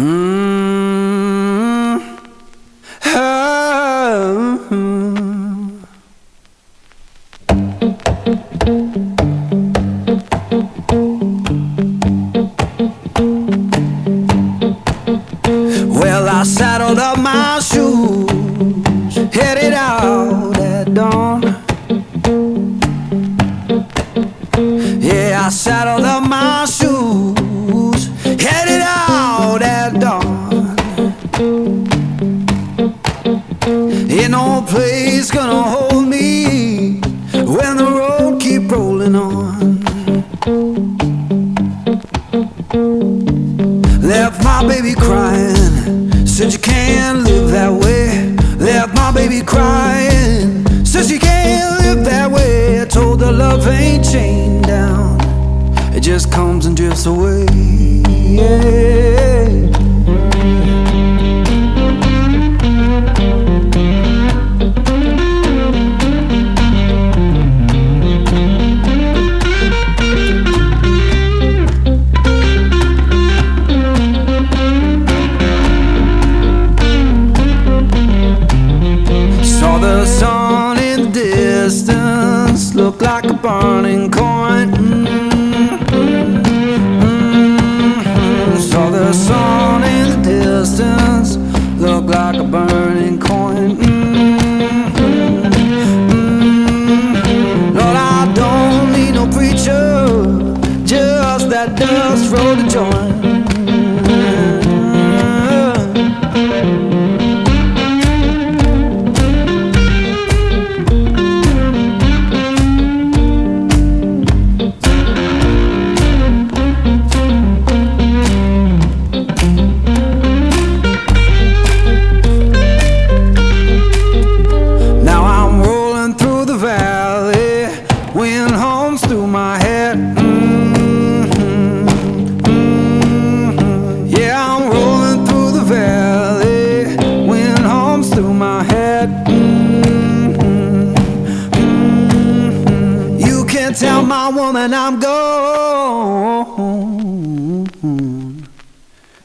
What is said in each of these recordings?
Well, I saddled up my shoes, headed out at dawn. Yeah, I saddled up my shoes, headed out at dawn. Ain't no place gonna hold me when the road keep rolling on. Left my baby crying, said you can't live that way. Left my baby crying, said she can't live that way. I told her love ain't chained down, it just comes and drifts away. Yeah. Saw the sun in the distance, looked like a burning coin. Saw the sun in the distance, looked like a burning coin. Lord, I don't need no preacher, just that dust roll to join. Tell my woman I'm gone,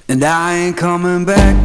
and I ain't coming back.